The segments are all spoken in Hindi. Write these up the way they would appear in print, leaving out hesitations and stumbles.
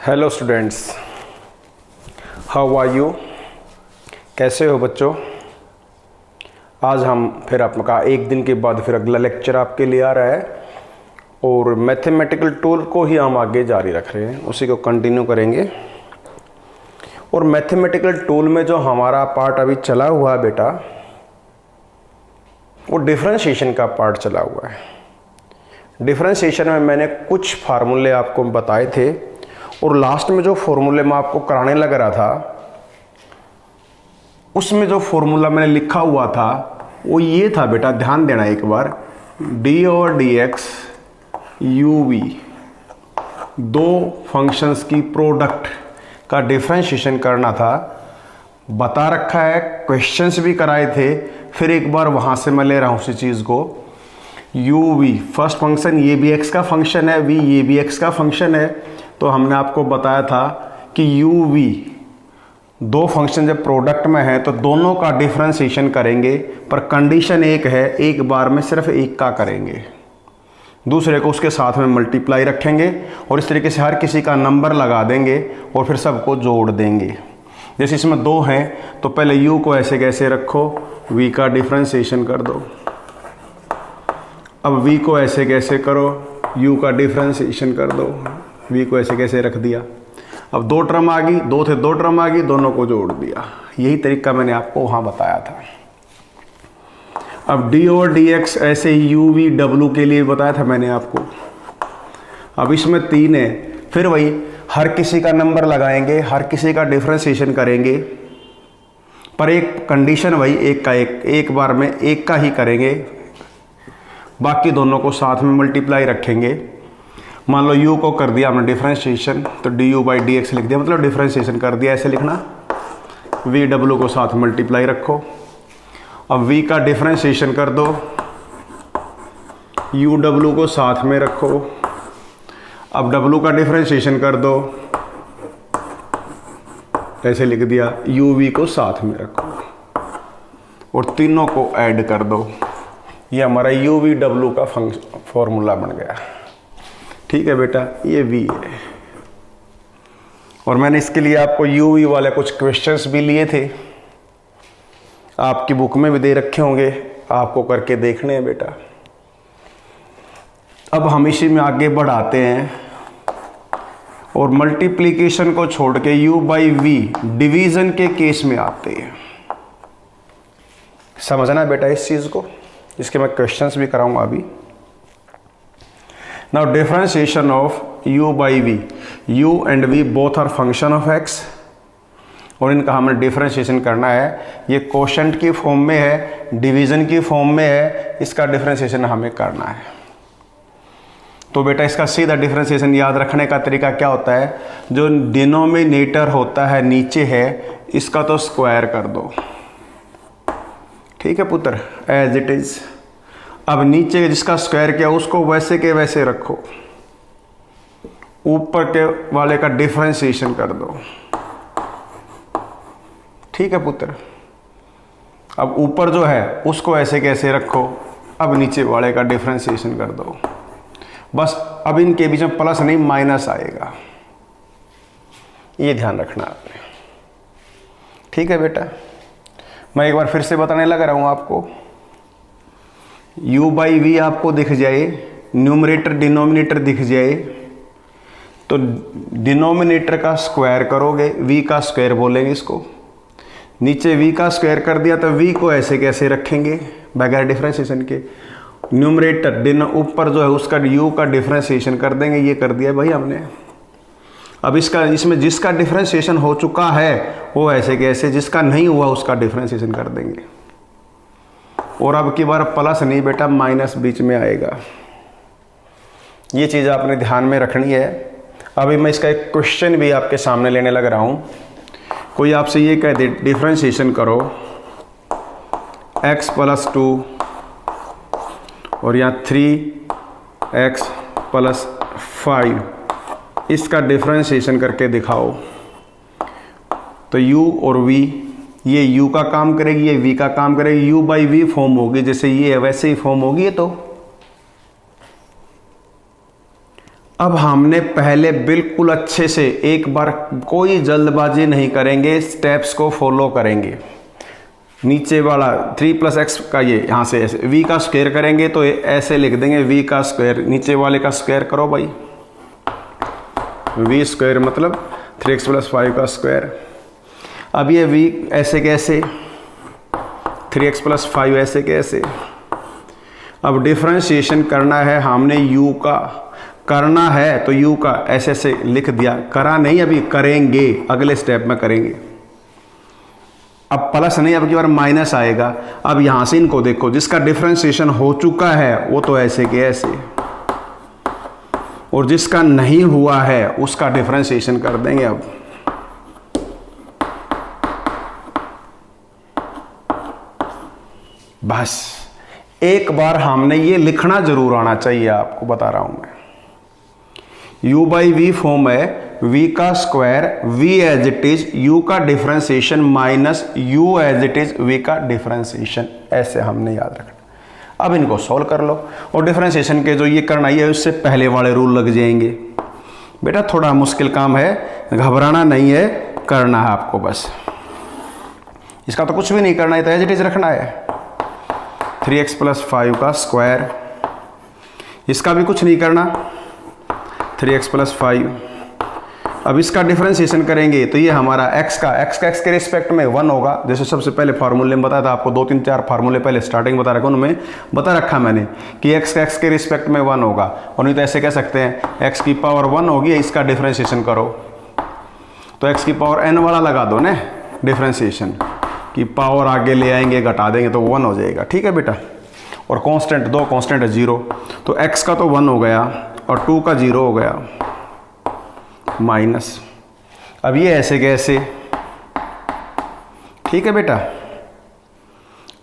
Hello students, how are you? कैसे हो बच्चों? आज हम फिर आपका एक दिन के बाद फिर अगला लेक्चर आपके लिए आ रहा है और मैथमेटिकल टूल को ही हम आगे जारी रख रहे हैं, उसी को कंटिन्यू करेंगे। और मैथमेटिकल टूल में जो हमारा पार्ट अभी चला हुआ है बेटा, वो डिफरेंशिएशन का पार्ट चला हुआ है। डिफरेंशिएशन में मैंने कुछ फार्मूले आपको बताए थे और लास्ट में जो फॉर्मूले मैं आपको कराने लग रहा था, उसमें जो फॉर्मूला मैंने लिखा हुआ था वो ये था बेटा, ध्यान देना एक बार। डी और डी एक्स यू वी, दो फंक्शंस की प्रोडक्ट का डिफरेंशिएशन करना था। बता रखा है, क्वेश्चंस भी कराए थे, फिर एक बार वहाँ से मैं ले रहा हूँ उसी चीज़ को। यू वी फर्स्ट फंक्शन, ये भी एक्स का फंक्शन है, वी ये भी एक्स का फंक्शन है। तो हमने आपको बताया था कि यू वी दो फंक्शन जब प्रोडक्ट में है तो दोनों का डिफरेंशिएशन करेंगे, पर कंडीशन एक है, एक बार में सिर्फ एक का करेंगे, दूसरे को उसके साथ में मल्टीप्लाई रखेंगे और इस तरीके से हर किसी का नंबर लगा देंगे और फिर सबको जोड़ देंगे। जैसे इसमें दो हैं तो पहले u को ऐसे कैसे रखो, v का डिफरेंशिएशन कर दो। अब v को ऐसे कैसे करो, u का डिफरेंशिएशन कर दो। v को ऐसे कैसे रख दिया। अब दो टर्म आ गई, दो थे दो टर्म आ गई, दोनों को जोड़ दिया। यही तरीका मैंने आपको वहाँ बताया था। अब d और dx ऐसे ही u v w के लिए बताया था मैंने आपको। अब इसमें तीन है, फिर वही हर किसी का नंबर लगाएंगे, हर किसी का डिफरेंशिएशन करेंगे, पर एक कंडीशन वही, एक का एक बार में एक का ही करेंगे, बाकी दोनों को साथ में मल्टीप्लाई रखेंगे। मान लो u को कर दिया हमने डिफरेंशिएशन, तो du बाई डी एक्स लिख दिया, मतलब डिफरेंशिएशन कर दिया, ऐसे लिखना। v w को साथ मल्टीप्लाई रखो। अब v का डिफरेंशिएशन कर दो, u w को साथ में रखो। अब w का डिफरेंशिएशन कर दो, ऐसे लिख दिया, u v को साथ में रखो और तीनों को ऐड कर दो। ये हमारा u v w का फॉर्मूला बन गया। ठीक है बेटा, ये v है। और मैंने इसके लिए आपको u v वाले कुछ क्वेश्चंस भी लिए थे, आपकी बुक में भी दे रखे होंगे, आपको करके देखने हैं बेटा। अब हम इसी में आगे बढ़ाते हैं और मल्टीप्लिकेशन को छोड़ के u बाई v डिवीजन के केस में आते हैं। समझना बेटा इस चीज़ को, इसके मैं क्वेश्चंस भी कराऊंगा अभी। Now differentiation of u by v, u and v both are function of x, और इनका हमें डिफरेंशिएशन करना है। ये कोशेंट की फॉर्म में है, डिवीजन की फॉर्म में है, इसका डिफरेंशिएशन हमें करना है। तो बेटा इसका सीधा डिफरेंशिएशन याद रखने का तरीका क्या होता है, जो डिनोमिनेटर होता है नीचे है, इसका तो स्क्वायर कर दो। ठीक है पुत्र, एज इट इज। अब नीचे जिसका स्क्वायर किया उसको वैसे के वैसे रखो, ऊपर के वाले का डिफरेंशिएशन कर दो। ठीक है पुत्र। अब ऊपर जो है उसको ऐसे कैसे रखो, अब नीचे वाले का डिफरेंशिएशन कर दो। बस अब इनके बीच में प्लस नहीं माइनस आएगा, ये ध्यान रखना आपने। ठीक है बेटा, मैं एक बार फिर से बताने लग रहा हूं आपको। u बाई वी आपको दिख जाए, न्यूमरेटर डिनोमिनेटर दिख जाए, तो डिनोमिनेटर का स्क्वायर करोगे, v का स्क्वायर बोलेंगे इसको। नीचे v का स्क्वायर कर दिया तो v को ऐसे कैसे रखेंगे बगैर डिफरेंशिएशन के। न्यूमरेटर ऊपर जो है उसका u का डिफरेंशिएशन कर देंगे, ये कर दिया भाई हमने। अब इसमें जिसका डिफरेंशिएशन हो चुका है वो ऐसे कैसे, जिसका नहीं हुआ उसका डिफरेंशिएशन कर देंगे। और अब की बार प्लस नहीं बेटा, माइनस बीच में आएगा। ये चीज़ आपने ध्यान में रखनी है। अभी मैं इसका एक क्वेश्चन भी आपके सामने लेने लग रहा हूँ। कोई आपसे ये कह दे डिफरेंशिएशन करो x प्लस 2 और यहाँ 3x प्लस 5, इसका डिफरेंशिएशन करके दिखाओ। तो u और v, ये u का काम करेगी, ये v का काम करेगी, u बाई v फॉर्म होगी, जैसे ये है वैसे ही फॉर्म होगी ये। तो अब हमने पहले बिल्कुल अच्छे से एक बार, कोई जल्दबाजी नहीं करेंगे, स्टेप्स को फॉलो करेंगे। नीचे वाला 3 + x का ये यहाँ से ऐसे v का स्क्वायर करेंगे तो ये ऐसे लिख देंगे v का स्क्वायर, नीचे वाले का स्क्वायर करो भाई, v स्क्वायर मतलब 3x + 5 का स्क्वायर। अब ये v ऐसे कैसे, 3x + 5 ऐसे कैसे। अब डिफरेंशिएशन करना है हमने u का, करना है तो u का ऐसे ऐसे लिख दिया, करा नहीं अभी, करेंगे अगले स्टेप में करेंगे। अब प्लस नहीं, अब की बार माइनस आएगा। अब यहां से इनको देखो, जिसका डिफरेंशिएशन हो चुका है वो तो ऐसे के ऐसे, और जिसका नहीं हुआ है उसका डिफरेंशिएशन कर देंगे। अब बस एक बार हमने ये लिखना जरूर आना चाहिए, आपको बता रहा हूं मैं। u/v फॉर्म है v का square, v as it is, u का differentiation minus u as it is v का डिफरेंशिएशन, ऐसे हमने याद रखना। अब इनको सॉल्व कर लो, और डिफरेंशिएशन के जो ये करना है उससे पहले वाले रूल लग जाएंगे। बेटा थोड़ा मुश्किल काम है, घबराना नहीं है, करना है आपको बस। इसका तो कुछ भी नहीं करना है, तो एज इट इज रखना है। 3x + 5 का स्क्वायर, इसका भी कुछ नहीं करना, 3x + 5। अब इसका डिफरेंशिएशन करेंगे तो ये हमारा x का x के रिस्पेक्ट में 1 होगा। जैसे सबसे पहले फार्मूले में बताया था आपको, 2 3 4 फार्मूले पहले स्टार्टिंग बता रखा, उनमें बता रखा मैंने कि x के रिस्पेक्ट में 1 होगा। और नहीं तो ऐसे कह सकते हैं x की पावर 1 होगी, इसका डिफरेंशिएशन करो तो x की पावर n वाला लगा दो ना, डिफरेंशिएशन की पावर आगे ले आएंगे, घटा देंगे तो 1 हो जाएगा। ठीक है बेटा, और कांस्टेंट, 2 कांस्टेंट है 0, तो x का तो 1 हो गया और 2 का 0 हो गया माइनस। अब ये ऐसे कैसे, ठीक है बेटा।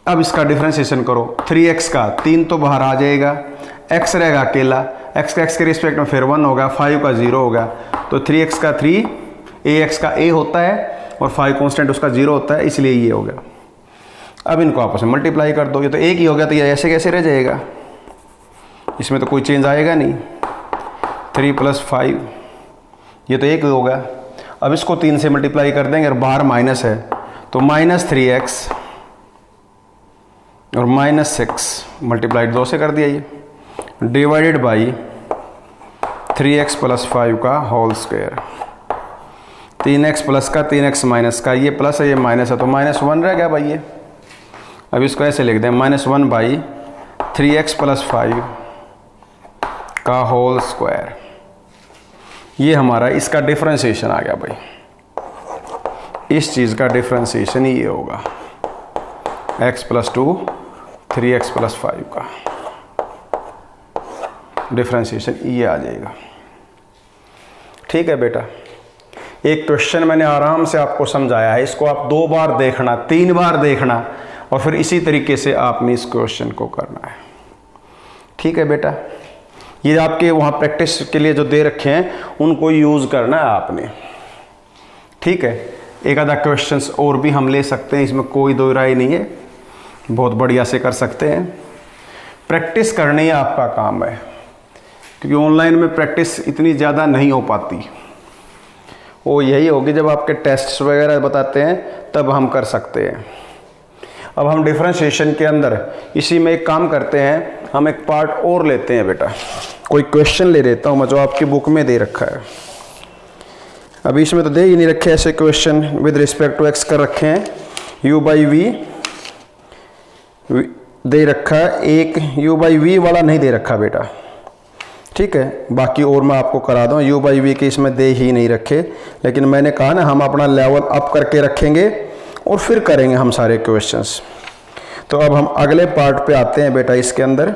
अब इसका डिफरेंशिएशन करो, 3x का 3 तो बाहर आ जाएगा, x रहेगा अकेला, x के रिस्पेक्ट में फिर 1 होगा, 5 का 0 होगा, तो 3x का 3, ax का a होता है और 5 कांस्टेंट उसका 0 होता है, इसलिए ये हो गया। अब इनको आपस में मल्टीप्लाई कर दो, ये तो एक ही हो गया, तो ये ऐसे कैसे रह जाएगा, इसमें तो कोई चेंज आएगा नहीं। 3 + 5, ये तो एक होगा। अब इसको 3 से मल्टीप्लाई कर देंगे और बाहर माइनस है, तो -3x और -6 मल्टीप्लाइड 2 से कर दिया, ये डिवाइडेड बाई 3x + 5 का होल स्क्वायर। 3x प्लस का 3x माइनस का, ये प्लस है ये माइनस है, तो -1 रह गया भाई ये। अब इसको ऐसे लिख दें, -1/3x + 5 का होल स्क्वायर। ये हमारा इसका डिफरेंशिएशन आ गया भाई, इस चीज़ का डिफरेंशिएशन ये होगा, x + 2 3x + 5 का डिफरेंशिएशन ये आ जाएगा। ठीक है बेटा, एक क्वेश्चन मैंने आराम से आपको समझाया है, इसको आप 2 बार देखना, 3 बार देखना, और फिर इसी तरीके से आपने इस क्वेश्चन को करना है। ठीक है बेटा, ये आपके वहाँ प्रैक्टिस के लिए जो दे रखे हैं उनको यूज़ करना है आपने। ठीक है, एक आधा क्वेश्चंस और भी हम ले सकते हैं, इसमें कोई दो राय नहीं है, बहुत बढ़िया से कर सकते हैं। प्रैक्टिस करनी ही आपका काम है, क्योंकि ऑनलाइन में प्रैक्टिस इतनी ज़्यादा नहीं हो पाती। वो यही होगी जब आपके टेस्ट्स वगैरह बताते हैं तब हम कर सकते हैं। अब हम डिफरेंशिएशन के अंदर इसी में एक काम करते हैं, हम एक पार्ट और लेते हैं बेटा, कोई क्वेश्चन ले लेता हूँ मैं जो आपकी बुक में दे रखा है। अभी इसमें तो दे ही नहीं रखे ऐसे question, with respect to x कर रखे हैं, u/v दे रखा है, एक u/v वाला नहीं दे रखा बेटा। ठीक है, बाकी और मैं आपको करा दूँ, u/v के इसमें दे ही नहीं रखे, लेकिन मैंने कहा ना हम अपना लेवल अप करके रखेंगे और फिर करेंगे हम सारे क्वेश्चंस। तो अब हम अगले पार्ट पे आते हैं बेटा, इसके अंदर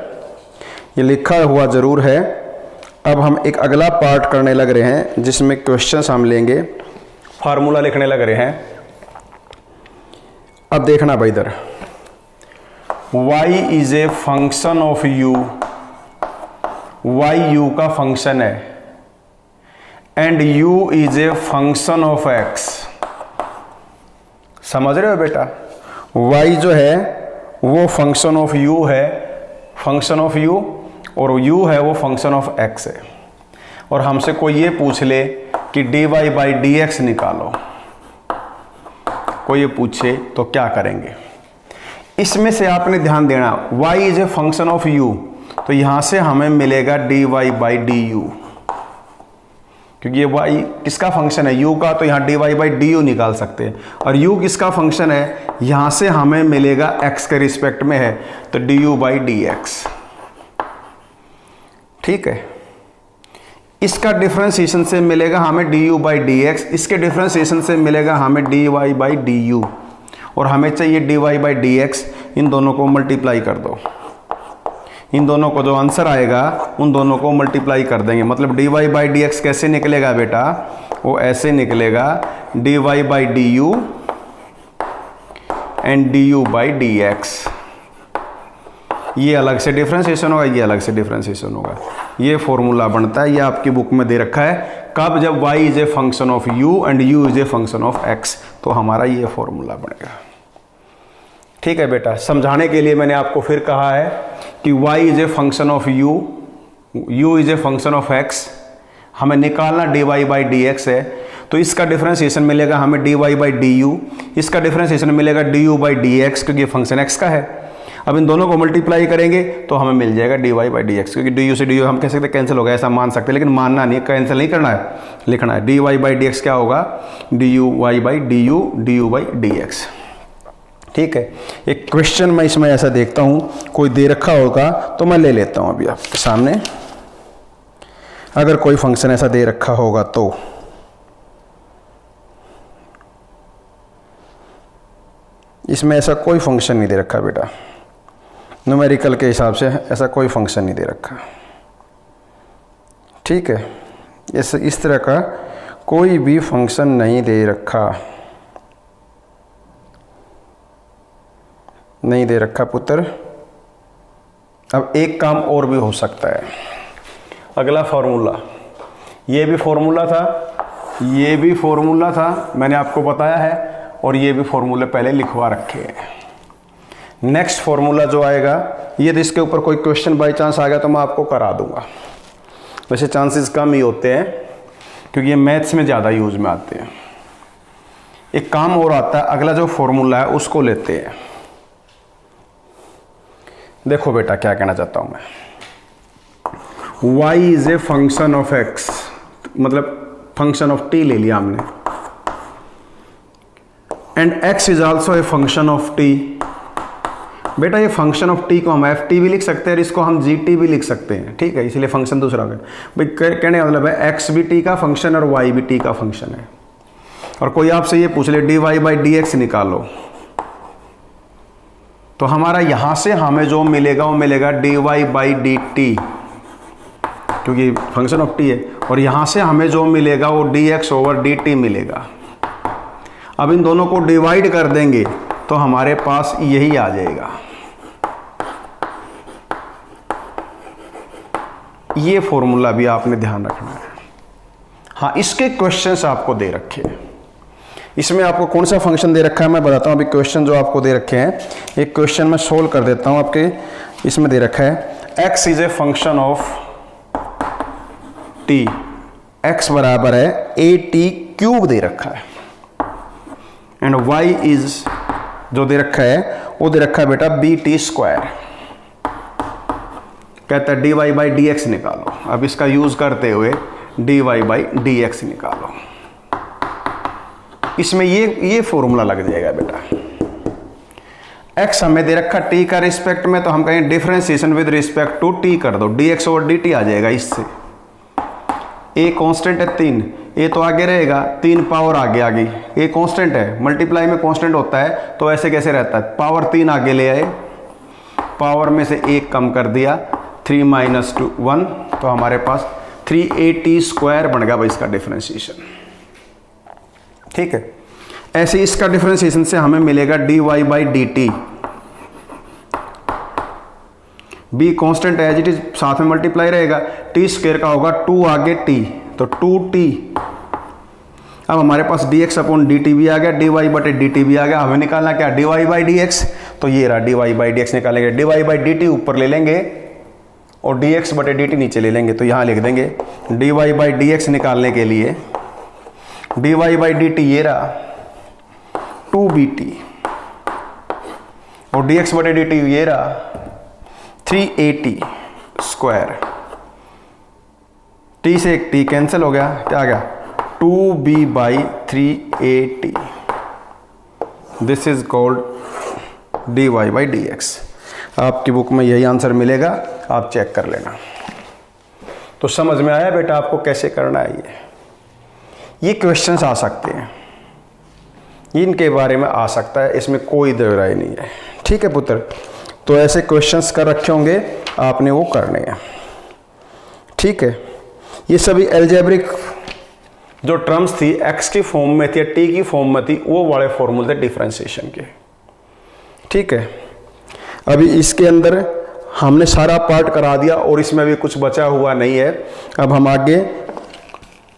ये लिखा हुआ ज़रूर है। अब हम एक अगला पार्ट करने लग रहे हैं जिसमें क्वेश्चंस हम लेंगे, फार्मूला लिखने लग रहे हैं। अब देखना भाई इधर, y is a function of u, y u का फंक्शन है, and u is a function of x। समझ रहे हो बेटा, y जो है वो फंक्शन ऑफ u है, फंक्शन ऑफ u, और u है वो फंक्शन ऑफ x है। और हमसे कोई ये पूछ ले कि dy बाई डी एक्स निकालो, कोई ये पूछे तो क्या करेंगे? इसमें से आपने ध्यान देना, y is a function of u, तो यहां से हमें मिलेगा dy बाई डी यू, क्योंकि ये y किसका फंक्शन है? u का, तो यहाँ dy बाई डी यू निकाल सकते हैं। और u किसका फंक्शन है? यहां से हमें मिलेगा x के रिस्पेक्ट में है, तो du बाई डी एक्स। ठीक है, इसका डिफरेंशिएशन से मिलेगा हमें du बाई डी एक्स, इसके डिफरेंशिएशन से मिलेगा हमें dy बाई डी यू, और हमें चाहिए dy बाई डी एक्स। इन दोनों को मल्टीप्लाई कर दो, इन दोनों को जो आंसर आएगा उन दोनों को मल्टीप्लाई कर देंगे। मतलब dy बाई डी एक्स कैसे निकलेगा बेटा? वो ऐसे निकलेगा dy by D you and du by D x. ये अलग से डिफरेंशिएशन होगा, ये अलग से डिफरेंशिएशन होगा। ये फॉर्मूला बनता है, ये आपकी बुक में दे रखा है, कब? जब y is a function of u and u is a function of x, तो हमारा ये फॉर्मूला बनेगा। ठीक है बेटा, समझाने के लिए मैंने आपको फिर कहा है कि y is a function of u is a function of x, हमें निकालना dy बाई डी एक्स है, तो इसका डिफरेंशिएशन मिलेगा हमें dy बाई डी यू, इसका डिफरेंशिएशन मिलेगा du बाई डी एक्स, क्योंकि फंक्शन x का है। अब इन दोनों को मल्टीप्लाई करेंगे तो हमें मिल जाएगा dy बाई डी एक्स, क्योंकि du से du हम कह सकते हैं कैंसिल हो गया, ऐसा मान सकते हैं, लेकिन मानना नहीं, कैंसिल नहीं करना है, लिखना है dy बाई डी एक्स क्या होगा? du by D you du by D X. ठीक है, एक क्वेश्चन मैं इसमें ऐसा देखता हूँ, कोई दे रखा होगा तो मैं ले लेता हूँ अभी आपके सामने। अगर कोई फंक्शन ऐसा दे रखा होगा तो इसमें ऐसा कोई फंक्शन नहीं दे रखा बेटा, न्यूमेरिकल के हिसाब से ऐसा कोई फंक्शन नहीं दे रखा। ठीक है, इस तरह का कोई भी फंक्शन नहीं दे रखा, नहीं दे रखा पुत्र। अब एक काम और भी हो सकता है, अगला फॉर्मूला, ये भी फॉर्मूला था, ये भी फॉर्मूला था, मैंने आपको बताया है, और ये भी फॉर्मूले पहले लिखवा रखे हैं। नेक्स्ट फॉर्मूला जो आएगा, ये तो इसके ऊपर कोई क्वेश्चन बाई चांस आ गया तो मैं आपको करा दूंगा, वैसे चांसेस कम ही होते हैं क्योंकि ये मैथ्स में ज़्यादा यूज में आते हैं। एक काम और आता है, अगला जो फॉर्मूला है उसको लेते हैं। देखो बेटा क्या कहना चाहता हूं मैं, y is a function of x, मतलब फंक्शन ऑफ t ले लिया हमने, and x is also a function of t। बेटा ये फंक्शन ऑफ t को हम ft भी लिख सकते हैं और इसको हम gt भी लिख सकते हैं। ठीक है, इसलिए फंक्शन दूसरा हो गया भाई। कहने का मतलब है x भी t का फंक्शन और y भी t का फंक्शन है। और कोई आपसे ये पूछ ले dy बाई डी एक्स निकालो, तो हमारा यहां से हमें जो मिलेगा वो मिलेगा dy बाई डी टी, क्योंकि फंक्शन ऑफ t है, और यहां से हमें जो मिलेगा वो dx ओवर dt मिलेगा। अब इन दोनों को डिवाइड कर देंगे तो हमारे पास यही आ जाएगा। ये फॉर्मूला भी आपने ध्यान रखना है। हाँ, इसके क्वेश्चंस आपको दे रखे हैं, इसमें आपको कौन सा फंक्शन दे रखा है मैं बताता हूं। अभी क्वेश्चन जो आपको दे रखे हैं, एक क्वेश्चन मैं सोल्व कर देता हूं आपके। इसमें दे रखा है x is a function of t, x बराबर है ए टी क्यूब दे रखा है, एंड y इज जो दे रखा है वो दे रखा है बेटा बी टी स्क्वायर। कहता है dy बाई डी एक्स निकालो। अब इसका यूज करते हुए dy बाई डी एक्स निकालो, इसमें ये फॉर्मूला लग जाएगा बेटा। x हमें दे रखा t का रिस्पेक्ट में, तो हम कहेंगे differentiation with respect to t कर दो, dx ओवर dt आ जाएगा। इससे a कांस्टेंट है 3, a तो आगे रहेगा, 3 पावर आगे आ गई, a कांस्टेंट है, मल्टीप्लाई में कांस्टेंट होता है, तो ऐसे कैसे रहता है, पावर 3 आगे ले आए, पावर में से 1 कम कर दिया, 3 माइनस 2 1, तो हमारे पास 3a स्क्वायर बन गया भाई इसका डिफरेंशिएशन। ठीक है, ऐसे इसका डिफरेंशिएशन से हमें मिलेगा dy by D T, b constant as it is, साथ में मल्टीप्लाई रहेगा, t स्क्वायर का होगा 2 आगे t, तो 2t। अब हमारे पास dx अपॉन dt भी आ गया, dy बटे dt भी आ गया। हमें निकालना क्या, dy बाई dx, तो ये रहा dy बाई dx निकालेंगे, dy बाई dt ऊपर ले लेंगे और dx बटे dt नीचे ले लेंगे, तो यहाँ लिख देंगे dy बाई dx निकालने के लिए dy बाई dt ये रहा 2bt और dx बटे dt ये रहा 3at स्क्वायर, t से एक t कैंसिल हो गया, क्या आ गया 2b by 3at, this is called dy by dx। आपकी बुक में यही आंसर मिलेगा, आप चेक कर लेना। तो समझ में आया बेटा आपको कैसे करना है। ये क्वेश्चंस आ सकते हैं, इनके बारे में आ सकता है, इसमें कोई दो राय नहीं है। ठीक है पुत्र, तो ऐसे क्वेश्चंस कर रखे होंगे, आपने वो करने हैं। ठीक है, ये सभी एल्जेब्रिक जो टर्म्स थी x की फॉर्म में थी या t की फॉर्म में थी, वो वाले फॉर्मूले थे डिफरेंशिएशन के। ठीक है, अभी इसके अंदर हमने सारा पार्ट करा दिया और इसमें भी कुछ बचा हुआ नहीं है। अब हम आगे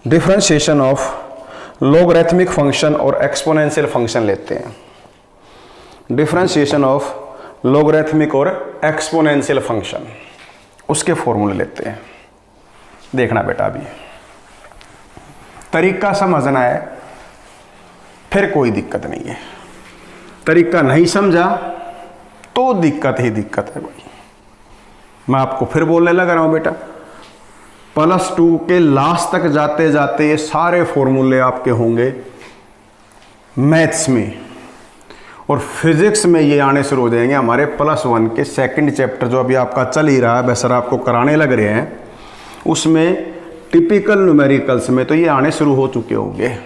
डिफरेंशिएशन ऑफ लॉगरिथमिक फंक्शन और एक्सपोनेंशियल फंक्शन लेते हैं। डिफरेंशिएशन ऑफ लॉगरिथमिक और एक्सपोनेंशियल फंक्शन, उसके फॉर्मूले लेते हैं। देखना बेटा, अभी तरीका समझना है, फिर कोई दिक्कत नहीं है। तरीका नहीं समझा तो दिक्कत ही दिक्कत है भाई। मैं आपको फिर बोलने लग रहा हूं बेटा, +2 के लास्ट तक जाते जाते ये सारे फॉर्मूले आपके होंगे मैथ्स में, और फिजिक्स में ये आने शुरू हो जाएंगे हमारे +1 के सेकंड चैप्टर जो अभी आपका चल ही रहा है, वैसे आपको कराने लग रहे हैं, उसमें टिपिकल न्यूमेरिकल्स में तो ये आने शुरू हो चुके होंगे।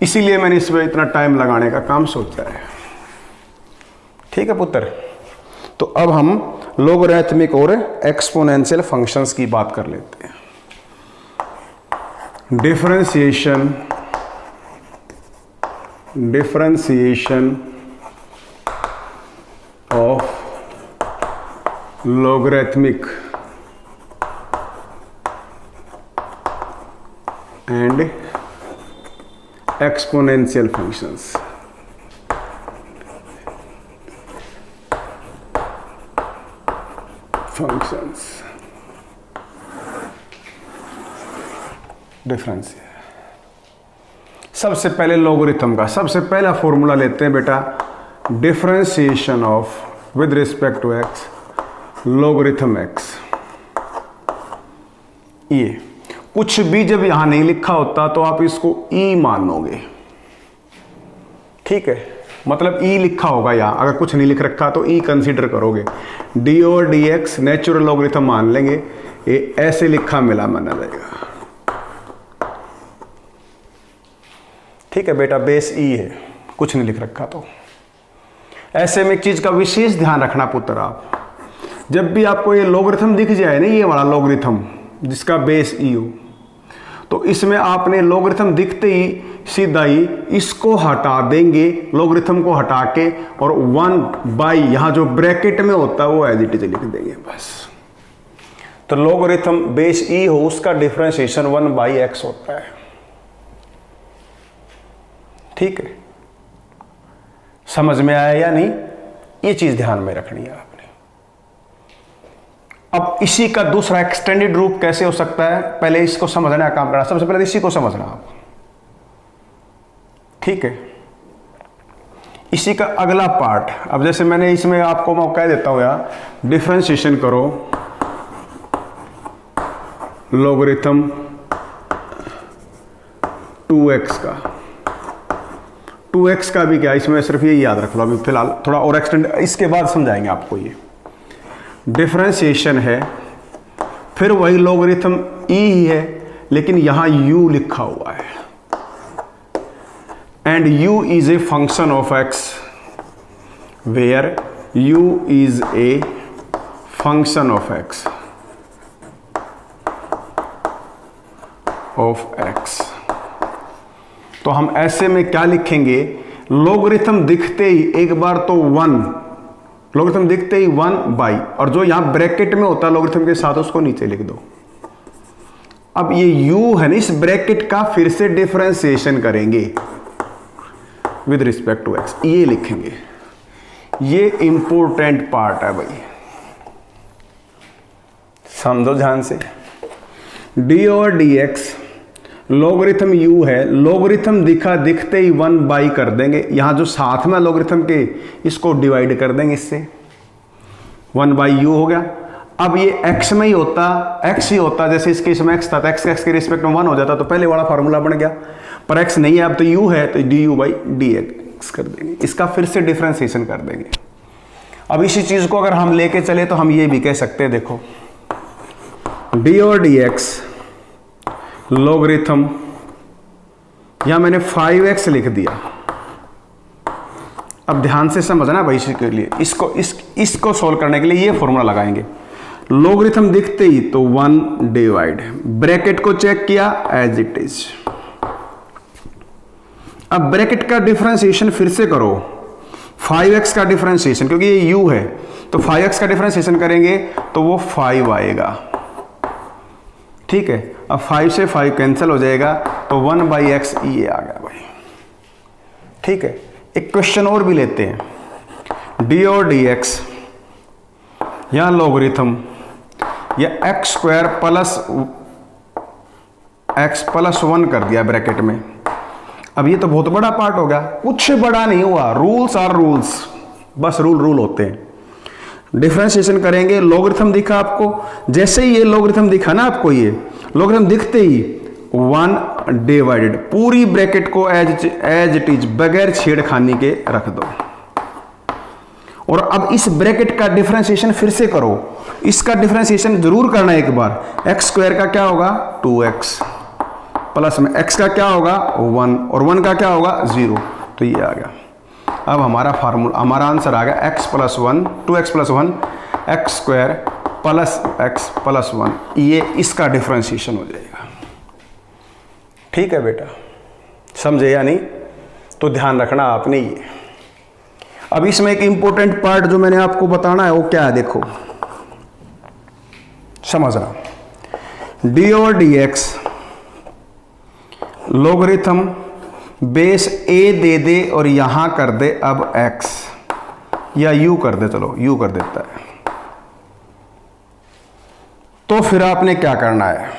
इसीलिए मैंने इसमें इतना टाइम लगाने का काम सोचा है। ठीक है पुत्र, तो अब हम लॉगरिथमिक और एक्सपोनेंशियल फंक्शंस की बात कर लेते हैं। Differentiation of logarithmic and exponential functions. Difference सबसे पहले लॉगरिथम का सबसे पहला फॉर्मूला लेते हैं बेटा, differentiation of with respect to X logarithm X. ये कुछ भी जब यहां नहीं लिखा होता तो आप इसको ई मानोगे। ठीक है, मतलब ई लिखा होगा यहां, अगर कुछ नहीं लिख रखा तो ई कंसीडर करोगे। डी और डी एक्स नेचुरल लॉगरिथम मान लेंगे, ये ऐसे लिखा मिला माना जाएगा। ठीक है बेटा, बेस ई है, कुछ नहीं लिख रखा तो। ऐसे में एक चीज का विशेष ध्यान रखना पुत्र, आप जब भी आपको ये लॉगरिथम दिख जाए ना, ये वाला लॉगरिथम जिसका बेस ई हो, तो इसमें आपने लॉगरिथम दिखते ही सीधा ही इसको हटा देंगे, लॉगरिथम को हटा के, और 1/, यहां जो ब्रैकेट में होता है वो एज इट इज लिख देंगे बस। तो लॉगरिथम बेस ई हो, उसका डिफरेंशिएशन 1/x होता है। ठीक है, समझ में आया या नहीं? ये चीज ध्यान में रखनी है आपने। अब इसी का दूसरा एक्सटेंडेड रूप कैसे हो सकता है, पहले इसको समझना है, काम करना। सबसे पहले इसी को समझना आप। ठीक है, इसी का अगला पार्ट, अब जैसे मैंने इसमें आपको मैं कह देता हूं यार, डिफरेंशिएशन करो लॉगरिथम 2x का। 2x का भी क्या, इसमें सिर्फ ये याद रख लो अभी फिलहाल, थोड़ा और एक्सटेंड इसके बाद समझाएंगे आपको। ये डिफरेंशिएशन है, फिर वही लॉगरिथम ई ही है, लेकिन यहां u लिखा हुआ है, and u is a function of x, where u is a function of x तो हम ऐसे में क्या लिखेंगे, लॉगरिथम दिखते ही एक बार तो 1, लॉगरिथम दिखते ही 1/, और जो यहां ब्रैकेट में होता है लॉगरिथम के साथ उसको नीचे लिख दो। अब ये u है ना, इस ब्रैकेट का फिर से डिफरेंशिएशन करेंगे विद रिस्पेक्ट टू x, ये लिखेंगे। ये इंपॉर्टेंट पार्ट है भाई, समझो ध्यान से, डी और डी एक्स लॉगरिथम u है, लॉगरिथम दिखते ही 1 कर देंगे, यहाँ जो साथ में लॉगरिथम के इसको डिवाइड कर देंगे इससे, 1/u हो गया। अब ये x में ही होता, x ही होता, जैसे इस केस में x था तो x के रिस्पेक्ट में 1 हो जाता, तो पहले वाला फार्मूला बन गया, पर x नहीं है, अब तो u है तो du/dx कर देंगे, इसका फिर से डिफ्रेंसिएशन कर देंगे। अब इसी चीज को अगर हम लेके चले तो हम ये भी कह सकते हैं, देखो d और dx लॉगरिथम, यहां मैंने 5x लिख दिया। अब ध्यान से समझना भाई, इसके लिए इसको सोल्व करने के लिए ये फॉर्मूला लगाएंगे, लॉगरिथम दिखते ही तो 1 डिवाइड, ब्रैकेट को चेक किया एज इट इज। अब ब्रैकेट का डिफरेंशिएशन फिर से करो, 5x का डिफरेंशिएशन, क्योंकि ये u है तो 5x का डिफरेंशिएशन करेंगे तो वो 5 आएगा, ठीक है। अब 5 से 5 कैंसिल हो जाएगा तो 1/x ये आ गया भाई, ठीक है। एक क्वेश्चन और भी लेते हैं, d और dx, यहां लॉगरिथम या x² प्लस 1 कर दिया ब्रैकेट में। अब ये तो बहुत बड़ा पार्ट हो गया, कुछ बड़ा नहीं हुआ, रूल्स आर रूल्स, बस रूल होते हैं। डिफरेंशिएशन करेंगे, लॉगरिथम दिखा आपको, जैसे ही ये लॉगरिथम दिखा ना आपको, ये लॉगरिथम दिखते ही 1 डिवाइडेड, पूरी ब्रैकेट को एज इट इज बगैर छेड़खानी के रख दो। और अब इस ब्रैकेट का डिफरेंशिएशन फिर से करो, इसका डिफरेंशिएशन जरूर करना है एक बार। x² का क्या होगा 2x, प्लस में x का क्या होगा 1 और 1 का क्या होगा 0, तो ये आ गया। अब हमारा फार्मूला, हमारा आंसर आ गया x + 1 2x + 1 x² plus x + 1, ये इसका डिफरेंशिएशन हो जाएगा। ठीक है बेटा, समझे या नहीं? तो ध्यान रखना आपने ये। अब इसमें एक इंपॉर्टेंट पार्ट जो मैंने आपको बताना है वो क्या है, देखो समझना। d और dx लॉगरिथम बेस a दे दे और यहां कर दे अब x, या u कर दे, चलो u कर देता है, तो फिर आपने क्या करना है,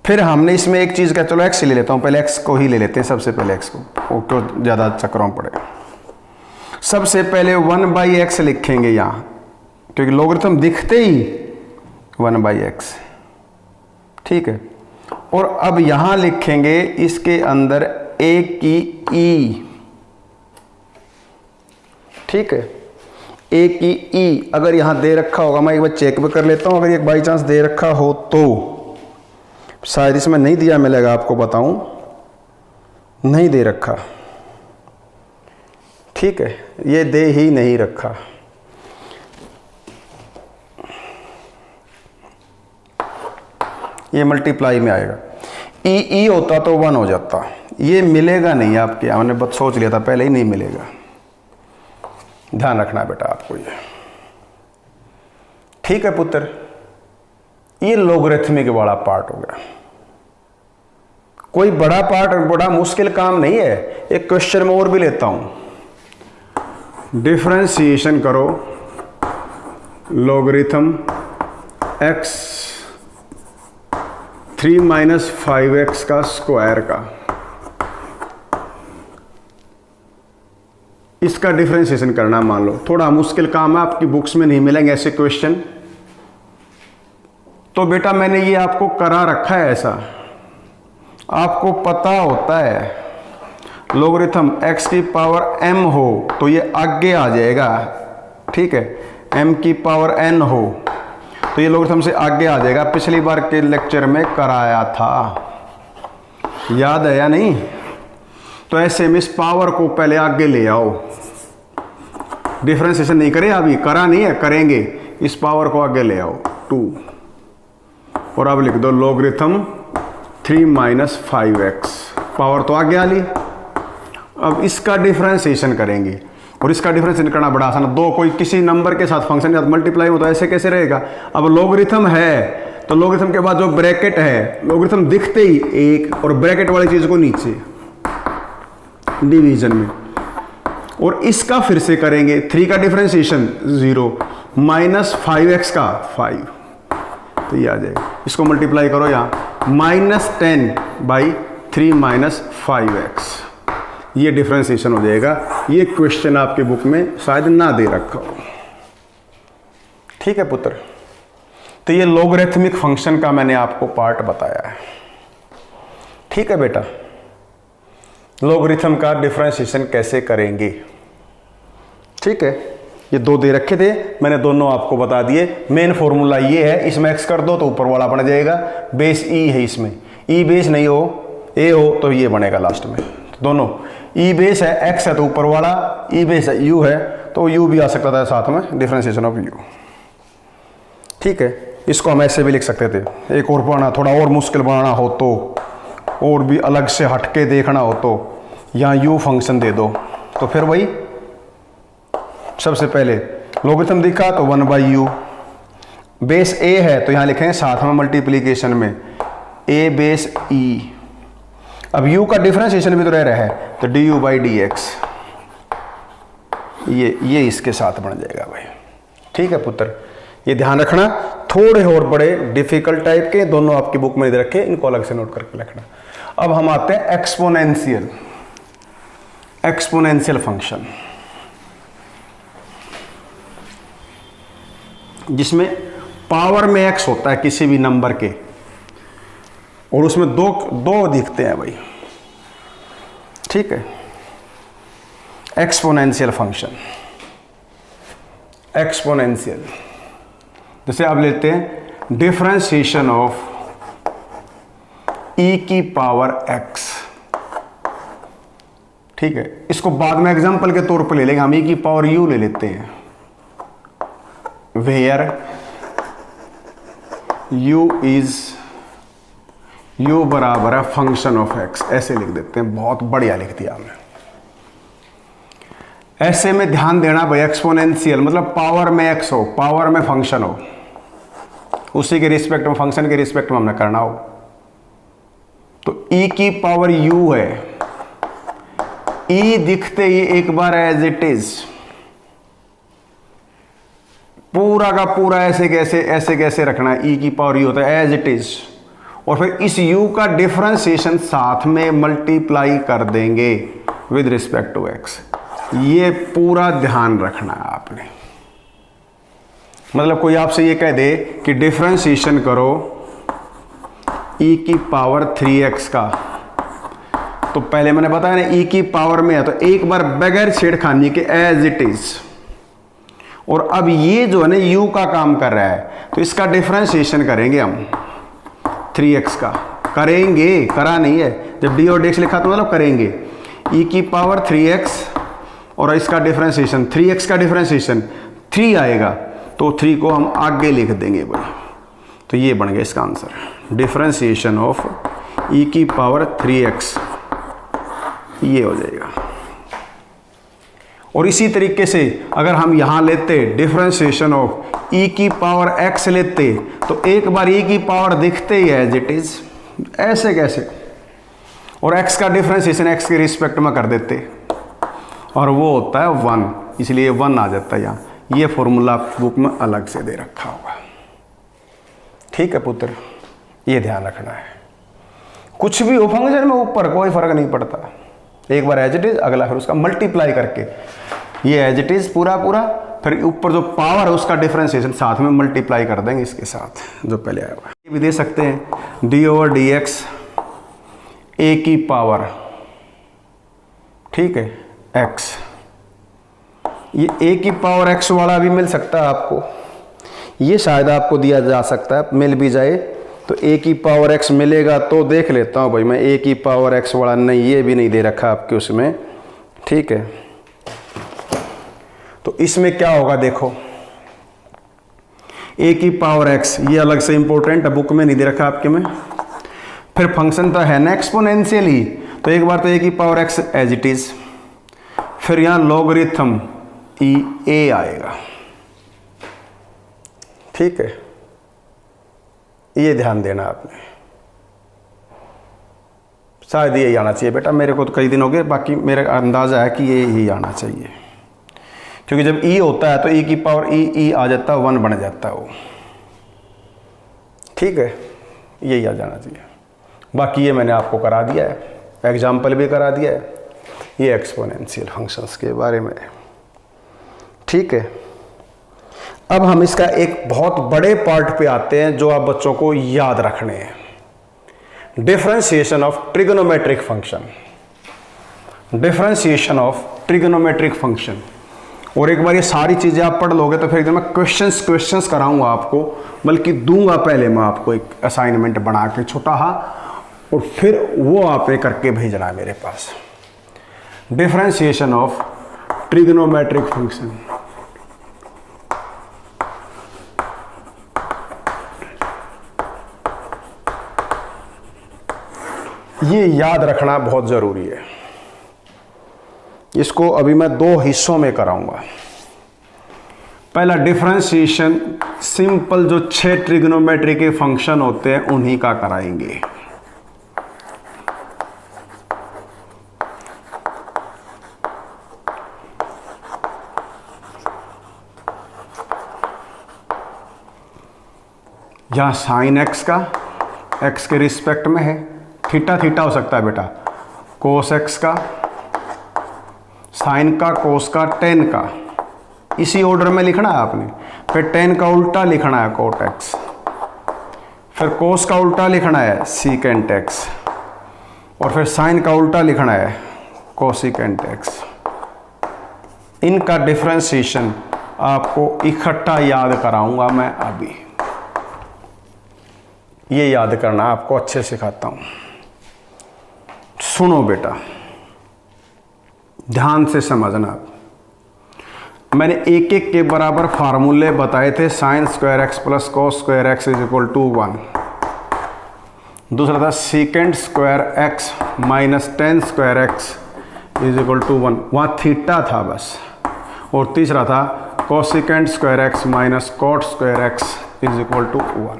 फिर हमने इसमें एक चीज का, चलो x ले लेता हूं, पहले x को ही ले लेते हैं सबसे पहले, x को, वो क्यों ज्यादा चक्करों पड़े। सबसे पहले 1/x लिखेंगे यहां, क्योंकि लॉगरिथम दिखते ही 1/x, ठीक है। और अब यहां लिखेंगे इसके अंदर a की e, ठीक है, a की e अगर यहां दे रखा होगा, मैं एक बार चेक भी कर लेता हूं, अगर ये बाई चांस दे रखा हो तो, शायद इसमें नहीं दिया मिलेगा, आपको बताऊं नहीं दे रखा, ठीक है, ये दे ही नहीं रखा। ये मल्टीप्लाई में आएगा, ई होता तो 1 हो जाता, ये मिलेगा नहीं आपके, हमने बस सोच लिया था पहले ही, नहीं मिलेगा, ध्यान रखना बेटा आपको ये, ठीक है पुत्र। ये लॉगरिथमिक वाला पार्ट हो गया, कोई बड़ा पार्ट और बड़ा मुश्किल काम नहीं है। एक क्वेश्चन में और भी लेता हूं, डिफरेंशिएशन करो लॉगरिथम x 3 - 5x का स्क्वायर का, इसका डिफरेंशिएशन करना, मान लो थोड़ा मुश्किल काम है, आपकी बुक्स में नहीं मिलेंगे ऐसे क्वेश्चन, तो बेटा मैंने ये आपको करा रखा है ऐसा, आपको पता होता है लॉगरिथम x की पावर m हो तो ये आगे आ जाएगा, ठीक है, m की पावर n हो तो ये लॉगरिथम से आगे आ जाएगा, पिछली बार के लेक्चर में कराया था, याद है या नहीं? तो ऐसे में इस पावर को पहले आगे ले आओ, डिफरेंशिएशन नहीं करे अभी, करा नहीं है, करेंगे, इस पावर को आगे ले आओ 2, और अब लिख दो लॉगरिथम 3 - 5x, पावर तो आगे आ ली। अब इसका डिफरेंशिएशन करेंगे, और इसका डिफरेंशिएशन करना बड़ा आसान है, दो कोई किसी नंबर के साथ फंक्शन के साथ मल्टीप्लाई हो तो ऐसे कैसे रहेगा। अब लॉगरिथम है तो लॉगरिथम के बाद जो ब्रैकेट है, लॉगरिथम दिखते ही 1 और ब्रैकेट वाली चीज को नीचे डिवीजन में, और इसका फिर से करेंगे 3 का डिफरेंशिएशन 0 - 5x का 5, तो ये आ जाएगा। इसको मल्टीप्लाई करो यहाँ, -10/3 - 5x, ये डिफ्रेंसिएशन हो जाएगा। ये क्वेश्चन आपके बुक में शायद ना दे रखा हो। ठीक है पुत्र, तो ये लॉगरिथमिक फंक्शन का मैंने आपको पार्ट बताया है। ठीक है बेटा, लॉगरिथम का डिफरेंशिएशन कैसे करेंगे। ठीक है, ये दो दे रखे थे, मैंने दोनों आपको बता दिए। मेन फॉर्मूला ये है, इसमें x कर दो तो ऊपर वाला बन जाएगा, बेस e है, इसमें e बेस नहीं हो, a हो तो ये बनेगा लास्ट में। तो दोनों e बेस है, x है तो ऊपर वाला, e बेस है, u है तो u भी आ सकता था साथ में, डिफरेंशिएशन ऑफ u। ठीक है, इसको हम ऐसे भी लिख सकते थे। एक और पढ़ना, थोड़ा और मुश्किल बनाना हो तो, और भी अलग से हटके देखना हो तो यहाँ u फंक्शन दे दो। तो फिर वही सबसे पहले लॉगरिथम दिखा तो 1/u, बेस a है तो यहाँ लिखेंगे साथ में मल्टीप्लीकेशन में a बेस e। अब u का डिफरेंशिएशन भी तो रह रहा है तो du/dx, ये इसके साथ बन जाएगा भाई। ठीक है पुत्र, ये ध्यान रखना। थोड़े और बड़े डिफिकल्ट टाइप के दोनों आपकी बुक में दे रखे, इनको अलग से नोट करके लिखना। अब हम आते हैं एक्सपोनेंशियल फंक्शन, जिसमें पावर में x होता है किसी भी नंबर के, और उसमें दो दिखते हैं भाई। ठीक है, एक्सपोनेंशियल फंक्शन, एक्सपोनेंशियल, जैसे आप लेते हैं डिफरेंशिएशन ऑफ e की पावर x। ठीक है, इसको बाद में एग्जांपल के तौर पर ले लेंगे हम, e की पावर u ले लेते हैं, वेयर u बराबर है फंक्शन ऑफ x, ऐसे लिख देते हैं। बहुत बढ़िया लिख दिया हमने। ऐसे में ध्यान देना भाई, एक्सपोनेंशियल मतलब पावर में x हो, पावर में फंक्शन हो, उसी के रिस्पेक्ट में, फंक्शन के रिस्पेक्ट में हमने करना हो। तो e की पावर u है, e दिखते ही एक बार एज इट इज, पूरा का पूरा ऐसे कैसे रखना है, e की पावर u होता है एज इट इज, और फिर इस u का डिफरेंशिएशन साथ में मल्टीप्लाई कर देंगे विद रिस्पेक्ट टू x। ये पूरा ध्यान रखना है आपने। मतलब कोई आपसे ये कह दे कि डिफरेंशिएशन करो e की पावर 3x का, तो पहले मैंने बताया ना e की पावर में है तो एक बार बगैर छेड़खानी के एज इट इज, और अब ये जो है ना u का काम कर रहा है तो इसका डिफरेंशिएशन करेंगे हम 3x का, करेंगे, करा नहीं है, जब d और dx लिखा तो मतलब करेंगे। e की पावर 3x और इसका डिफरेंशिएशन 3x का डिफरेंशिएशन 3 आएगा तो 3 को हम आगे लिख देंगे भाई। तो ये बन गया इसका आंसर, डिफरेंशिएशन ऑफ e की पावर 3x, ये हो जाएगा। और इसी तरीके से अगर हम यहाँ लेते डिफरेंशिएशन ऑफ e की पावर x लेते तो एक बार e की पावर दिखते ही एज इट इज, ऐसे कैसे, और x का डिफरेंशिएशन x के रिस्पेक्ट में कर देते, और वो होता है 1, इसलिए 1 आ जाता है यहाँ। ये फॉर्मूला बुक में अलग से दे रखा होगा। ठीक है पुत्र, ये ध्यान रखना है। कुछ भी हो फंक्शन में ऊपर कोई फर्क नहीं पड़ता, एक बार एज इट इज, अगला फिर उसका मल्टीप्लाई करके, ये एज इट इज पूरा, फिर ऊपर जो पावर है उसका डिफरेंशिएशन साथ में मल्टीप्लाई कर देंगे इसके साथ जो पहले आया हुआ। ये भी दे सकते हैं d/dx a की पावर, ठीक है, x, ये a की पावर x वाला भी मिल सकता है आपको, ये शायद आपको दिया जा सकता है, मिल भी जाए तो a की पावर x मिलेगा तो देख लेता हूँ भाई मैं, a की पावर x वाला नहीं, ये भी नहीं दे रखा आपके उसमें। ठीक है, तो इसमें क्या होगा देखो, a की पावर x, ये अलग से इंपॉर्टेंट है, बुक में नहीं दे रखा आपके में। फिर फंक्शन तो है ना एक्सपोनेंशियल ही, तो एक बार तो a की power x as it is, फिर यहाँ लॉगरिथम a आएगा। ठीक है, ये ध्यान देना आपने, शायद यही आना चाहिए बेटा, मेरे को तो कई दिन हो गए, बाकी मेरा अंदाजा है कि ये ही आना चाहिए, क्योंकि जब e होता है तो e की पावर e आ जाता है, 1 बन जाता है वो। ठीक है, ये याद जाना चाहिए। बाकी ये मैंने आपको करा दिया है, एग्जाम्पल भी करा दिया है ये एक्सपोनेंशियल फंक्शंस के बारे में। ठीक है, अब हम इसका एक बहुत बड़े पार्ट पे आते हैं जो आप बच्चों को याद रखने हैं, differentiation of trigonometric function. Differentiation of trigonometric function. और एक बार ये सारी चीज़ें आप पढ़ लोगे तो फिर एकदम मैं क्वेश्चंस कराऊंगा आपको, बल्कि दूंगा पहले मैं आपको एक असाइनमेंट बना के छोटा हा, और फिर वो आप ये करके भेजना है मेरे पास। Differentiation of trigonometric function. ये याद रखना बहुत ज़रूरी है। इसको अभी मैं 2 हिस्सों में कराऊंगा। पहला डिफरेंशिएशन सिंपल जो 6 ट्रिग्नोमेट्री के फंक्शन होते हैं उन्हीं का कराएंगे। यहां साइन एक्स का एक्स के रिस्पेक्ट में है, थीटा थीटा हो सकता है बेटा, कोस एक्स का, साइन का, कोस का, टेन का, इसी ऑर्डर में लिखना है आपने। फिर टेन का उल्टा लिखना है कोट एक्स, फिर कोस का उल्टा लिखना है सीकेंट एक्स, और फिर साइन का उल्टा लिखना है कोसिकेंट एक्स। इनका डिफरेंशिएशन आपको इकट्ठा याद कराऊंगा मैं अभी। ये याद करना आपको अच्छे सिखाता हूं। सुनो बेटा, ध्यान से समझना। मैंने एक एक के बराबर फार्मूले बताए थे। Sine square X plus cos square X is equal to 1। दूसरा था secant square X minus tan square X is equal to 1, वहाँ थीटा था बस। और तीसरा था cosecant square X minus cot square X is equal to 1।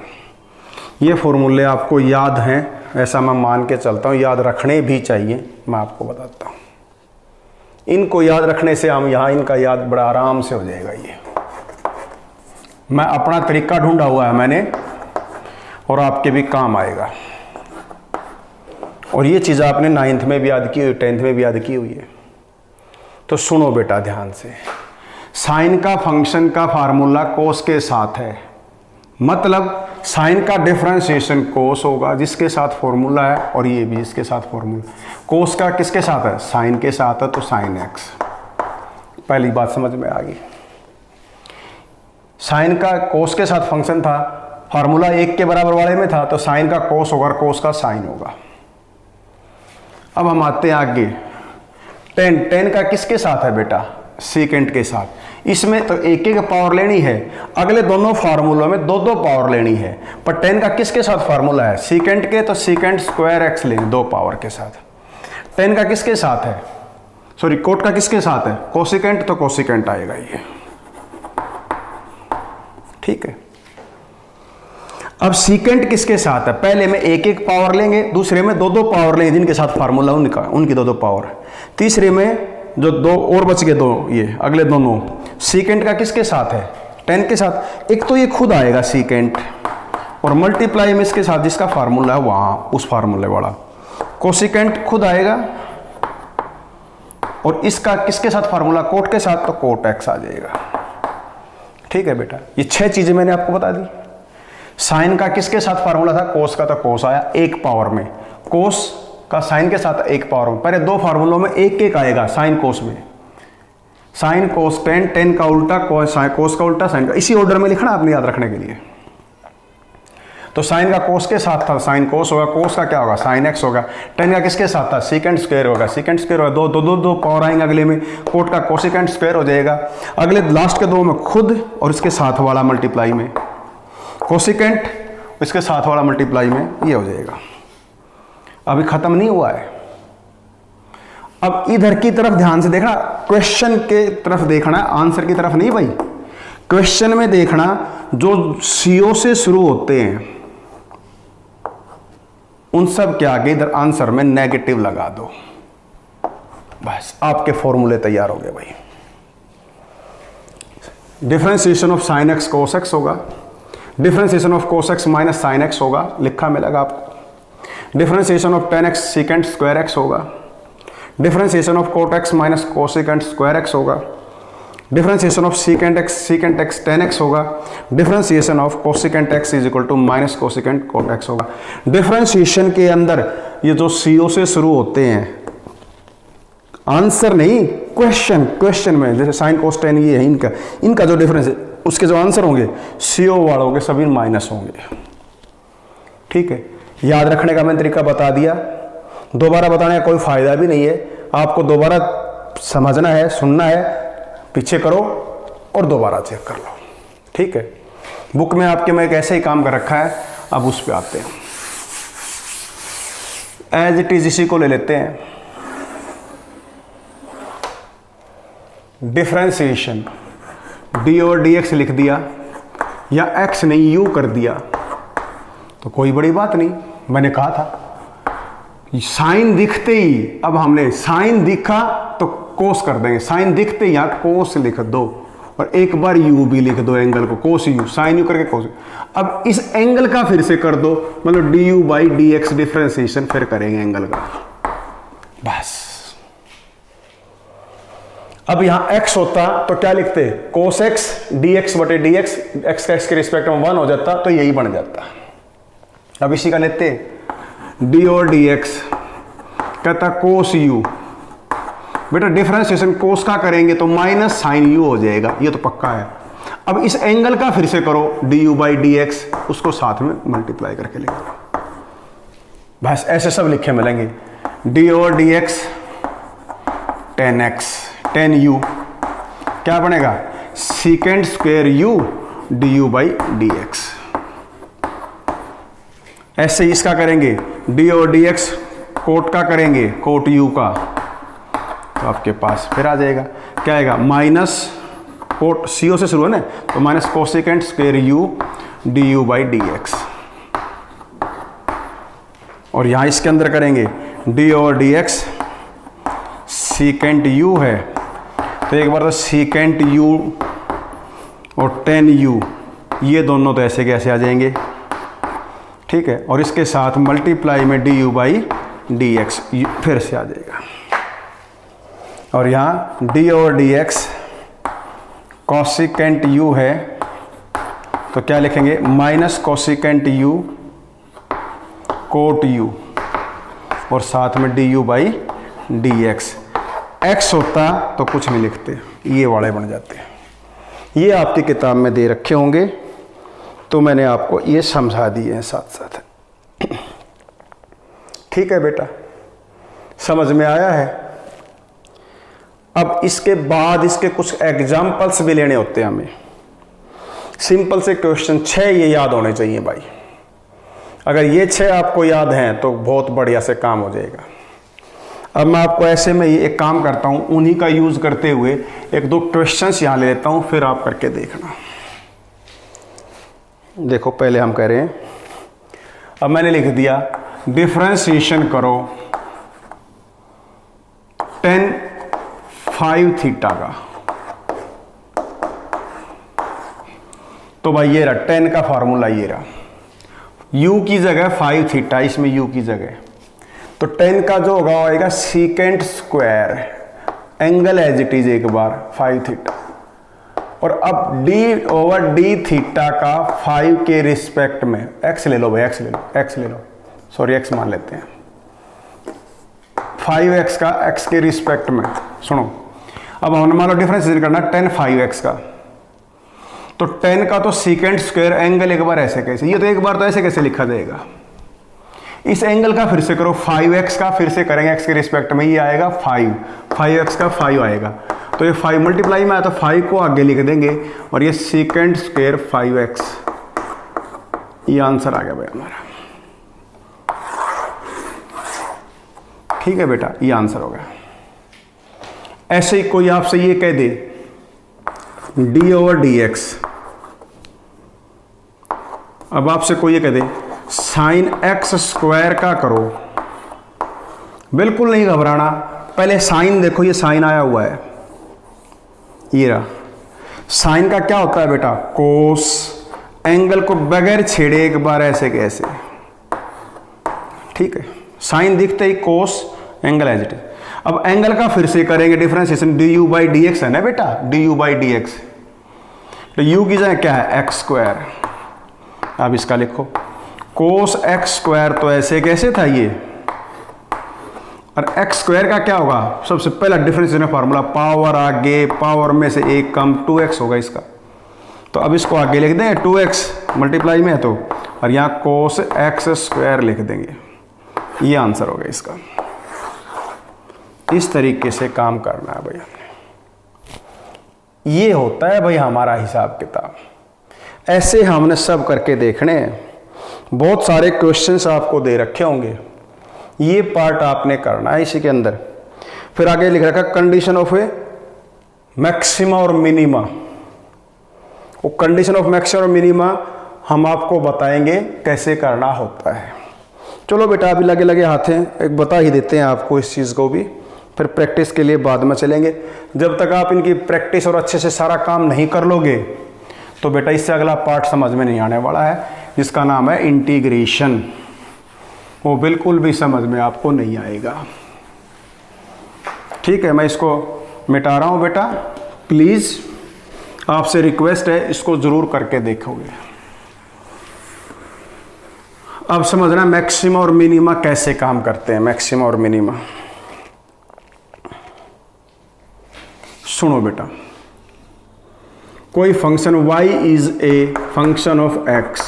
ये फॉर्मूले आपको याद हैं, ऐसा मैं मान के चलता हूँ, याद रखने भी चाहिए। मैं आपको बताता हूँ, इनको याद रखने से हम यहाँ इनका याद बड़ा आराम से हो जाएगा। ये मैं अपना तरीका ढूंढा हुआ है मैंने, और आपके भी काम आएगा। और ये चीज़ आपने 9th में भी याद की हुई, 10th में भी याद की हुई है। तो सुनो बेटा ध्यान से, साइन का फंक्शन का फार्मूला कोस के साथ है, मतलब साइन का डिफरेंशिएशन कोस होगा जिसके साथ फॉर्मूला है, और ये भी इसके साथ फॉर्मूला। कोस का किसके साथ है? साइन के साथ है, तो साइन एक्स। पहली बात समझ में आ गई। साइन का कोस के साथ फंक्शन था, फार्मूला 1 के बराबर वाले में था, तो साइन का कोस होगा, कोस का साइन होगा। अब हम आते हैं आगे। टेन का किसके साथ है बेटा? सीकेंट के साथ। इसमें तो एक एक पावर लेनी है, अगले दोनों फार्मूलों में 2 पावर लेनी है। पर 10 का किसके साथ फार्मूला है? सीकेंट के, तो सीकेंट स्क्वायर एक्स लेंगे 2 पावर के साथ। 10 का किसके साथ है? सॉरी, कोट का किसके साथ है? कोसिकेंट, तो कोसिकेंट आएगा ये। ठीक है। अब सीकेंट किसके साथ है? पहले में एक एक पावर लेंगे, दूसरे में 2 पावर लेंगे जिनके साथ फार्मूला उनका, उनकी 2 पावर। तीसरे में जो 2 और बच गए 2, ये अगले दोनों। सीकेंट का किसके साथ है? 10 के साथ। एक तो ये खुद आएगा सीकेंट, और मल्टीप्लाई में इसके साथ जिसका फार्मूला है वहां, उस फार्मूले वाला। कोसिकेंट खुद आएगा, और इसका किसके साथ फार्मूला? कोट के साथ, तो कोट एक्स आ जाएगा। ठीक है बेटा, ये 6 चीजें मैंने आपको बता दी। साइन का किसके साथ फार्मूला था? कोस का, तो कोस आया 1 पावर में। कोस का साइन के साथ 1 पावर में। पहले 2 फार्मूलों में 1 आएगा साइन कोस में। साइन कोस 10 का उल्टा कोस का उल्टा साइन का, इसी ऑर्डर में लिखना आपने याद रखने के लिए। तो साइन का कोस के साथ था, साइन कोस होगा, कोस का क्या होगा? साइन एक्स होगा। 10 का किसके साथ था? सीकेंट स्क्वायर होगा, सीकेंट स्क्वायर होगा। 2 पावर आएंगे अगले में, कोट का कोसिकेंट स्क्वायर हो जाएगा। अगले लास्ट के 2 में खुद, और इसके साथ वाला मल्टीप्लाई में कोसिकेंट, इसके साथ वाला मल्टीप्लाई में ये हो जाएगा। अभी खत्म नहीं हुआ है। अब इधर की तरफ ध्यान से देखना, क्वेश्चन के तरफ देखना, आंसर की तरफ नहीं भाई। क्वेश्चन में देखना, जो सीओ से शुरू होते हैं उन सब के आगे इधर आंसर में नेगेटिव लगा दो, बस आपके फॉर्मूले तैयार हो गए भाई। Differentiation of sine x cos x होगा, differentiation of cos x minus sine x होगा, लिखा मिलेगा आपको। Differentiation of tan x secant square x होगा। Differentiation of cot x minus cosecant square x होगा। Differentiation of secant x tan x होगा। Differentiation of cosecant x is equal to minus cosecant cot x होगा। डिफरेंशिएशन के अंदर ये जो सीओ से शुरू होते हैं, आंसर नहीं क्वेश्चन में, जैसे साइन कोस टेन ये है, इनका जो डिफरेंस है उसके जो आंसर होंगे सीओ वालों के सभी माइनस होंगे। ठीक है, याद रखने का मैंने तरीका बता दिया, दोबारा बताने का कोई फायदा भी नहीं है। आपको दोबारा समझना है, सुनना है, पीछे करो और दोबारा चेक कर लो। ठीक है, बुक में आपके में एक ऐसे ही काम कर रखा है। अब उस पे आते हैं, एज इट इज इसी को ले लेते हैं। डिफरेंशिएशन डी और डी एक्स लिख दिया, या एक्स नहीं यू कर दिया तो कोई बड़ी बात नहीं। मैंने कहा था साइन दिखते ही, अब हमने साइन दिखा तो कोस कर देंगे, साइन दिखते ही यहां कोस लिख दो और एक बार यू भी लिख दो, एंगल को कोस यू, साइन यू करके कोस। अब इस एंगल का फिर से कर दो, मतलब D U by D x differentiation फिर करेंगे एंगल का, बस। अब यहां x होता तो क्या लिखते, कोस एक्स डी एक्स बटे डी एक्स, एक्स के रिस्पेक्ट में 1 हो जाता तो यही बन जाता। अब इसी का लेते डी और डी एक्स, कहता कोस यू, बेटा डिफरेंशिएशन कोस का करेंगे तो माइनस साइन यू हो जाएगा, ये तो पक्का है। अब इस एंगल का फिर से करो D U by D x, उसको साथ में मल्टीप्लाई करके लिखो, बस ऐसे सब लिखे मिलेंगे। डी और D x tan x, ten you क्या बनेगा, secant square U D U by D x. ऐसे ही इसका करेंगे डी और डी एक्स, कोट का करेंगे कोट यू का, तो आपके पास फिर आ जाएगा क्या आएगा, माइनस कोट सीओ से शुरू है ना, तो minus cosecant square U D U by D x. और यहां इसके अंदर करेंगे डी और डी एक्स, सीकेंट यू है तो एक बार तो सीकेंट यू और टेन यू, ये दोनों तो ऐसे कैसे आ जाएंगे। ठीक है, और इसके साथ मल्टीप्लाई में D U by D x फिर से आ जाएगा। और यहाँ डी और डी एक्स कोसिकेंट यू है तो क्या लिखेंगे, minus cosecant U cot U और साथ में D U by D X. X होता तो कुछ नहीं लिखते, ये वाले बन जाते। ये आपकी किताब में दे रखे होंगे तो मैंने आपको ये समझा दिए हैं साथ साथ। ठीक है बेटा, समझ में आया है। अब इसके बाद इसके कुछ एग्जाम्पल्स भी लेने होते हैं हमें। सिंपल से क्वेश्चन 6 ये याद होने चाहिए भाई। अगर ये 6 आपको याद हैं तो बहुत बढ़िया से काम हो जाएगा। अब मैं आपको ऐसे में ये एक काम करता हूं, उन्हीं का यूज करते हुए 1-2 क्वेश्चंस यहां ले लेता हूं, फिर आप करके देखना। देखो पहले हम कह रहे हैं, अब मैंने लिख दिया डिफरेंशिएशन करो tan 5 थीटा का, तो भाई ये रहा tan का फार्मूला, ये रहा u की जगह 5 थीटा, इसमें u की जगह, तो tan का जो होगा आएगा secant square, angle as it is एक बार 5 थीटा, और अब d ओवर d थीटा का 5 के रिस्पेक्ट में, x ले लो भाई, x ले लो, सॉरी x मान लेते हैं, 5x का x के रिस्पेक्ट में। सुनो, अब हमने मान लो डिफरेंशिएशन करना tan 5x का, तो tan का तो सीकेंट स्क्वायर एंगल एक बार ऐसे कैसे, ये तो एक बार तो ऐसे कैसे लिखा जाएगा। इस एंगल का फिर से करो 5x का, फिर से करेंगे x के रिस्पेक्ट में, ये आएगा 5x का 5 आएगा, तो ये 5 मल्टीप्लाई में आया तो 5 को आगे लिख देंगे और ये सीकेंट स्क्वायर 5x, ये आंसर आ गया भाई हमारा। ठीक है बेटा, ये आंसर हो गया। ऐसे ही कोई आपसे ये कह दे d ओवर डी एक्स, अब आपसे कोई ये कह दे साइन x स्क्वायर का करो, बिल्कुल नहीं घबराना, पहले साइन देखो, ये साइन आया हुआ है, ये रहा। साइन का क्या होता है बेटा, कोस एंगल को बगैर छेड़े एक बार ऐसे कैसे, ठीक है, साइन दिखते ही कोस एंगल एज इट इज। अब एंगल का फिर से करेंगे differentiation, D U by D x है ना बेटा, D U by D x, तो यू की जगह क्या है एक्स स्क्वायर, अब इसका लिखो कोस एक्स स्क्वायर, तो ऐसे कैसे था ये, और एक्स स्क्वायर का क्या होगा, सबसे पहला डिफरेंशिएशन फार्मूला पावर आगे, पावर में से एक कम 2x होगा इसका, तो अब इसको आगे लिख दें 2x मल्टीप्लाई में है तो, और यहाँ कोस एक्स स्क्वायर लिख देंगे, ये आंसर होगा इसका। इस तरीके से काम करना है भाई हमने, ये होता है भाई हमारा हिसाब किताब। ऐसे हमने सब करके देखने हैं, बहुत सारे क्वेश्चंस आपको दे रखे होंगे, ये पार्ट आपने करना है इसी के अंदर। फिर आगे लिख रखा कंडीशन ऑफ ए मैक्सिमा और मिनिमा, वो कंडीशन ऑफ मैक्सिमा और मिनिमा हम आपको बताएंगे कैसे करना होता है। चलो बेटा अभी लगे लगे हाथ हैं, एक बता ही देते हैं आपको इस चीज़ को भी, फिर प्रैक्टिस के लिए बाद में चलेंगे। जब तक आप इनकी प्रैक्टिस और अच्छे से सारा काम नहीं कर लोगे तो बेटा इससे अगला पार्ट समझ में नहीं आने वाला है, जिसका नाम है इंटीग्रेशन, वो बिल्कुल भी समझ में आपको नहीं आएगा। ठीक है, मैं इसको मिटा रहा हूँ बेटा, प्लीज़ आपसे रिक्वेस्ट है इसको ज़रूर करके देखोगे। अब समझना मैक्सिमा और मिनिमा कैसे काम करते हैं। मैक्सिमा और मिनिमा सुनो बेटा, कोई function y is a function of x,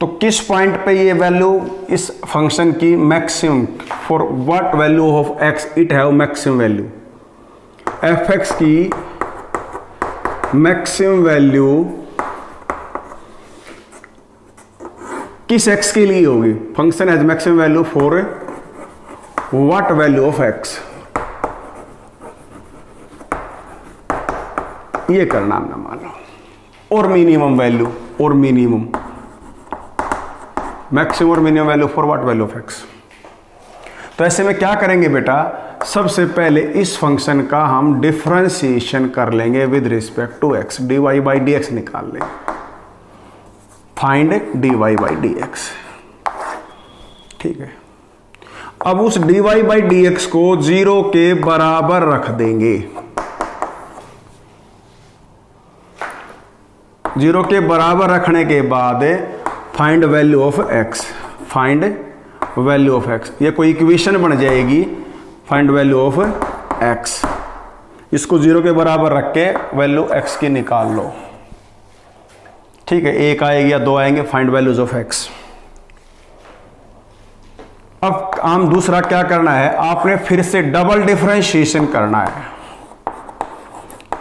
तो किस पॉइंट पे ये वैल्यू इस फंक्शन की maximum, for what value of x it have maximum value, fx की मैक्सिमम वैल्यू किस x के लिए होगी, function has maximum value for what value of x, ये करना हमने मान लो, और मिनिमम वैल्यू, और मिनिमम मैक्सिमम और minimum value for what value of x। तो ऐसे में क्या करेंगे बेटा, सबसे पहले इस फंक्शन का हम डिफरेंशिएशन कर लेंगे with respect to x, dy by D X निकाल लेंगे, find dy by D X. ठीक है, अब उस dy बाई डी एक्स को 0 के बराबर रख देंगे, 0 के बराबर रखने के बाद find value of x, find value of x, ये कोई इक्वेशन बन जाएगी, फाइंड वैल्यू ऑफ x, इसको 0 के बराबर रख के वैल्यू x की निकाल लो। ठीक है, 1 आएगी या 2 आएंगे, फाइंड वैल्यूज ऑफ x। अब हम दूसरा क्या करना है, आपने फिर से डबल डिफरेंशिएशन करना है,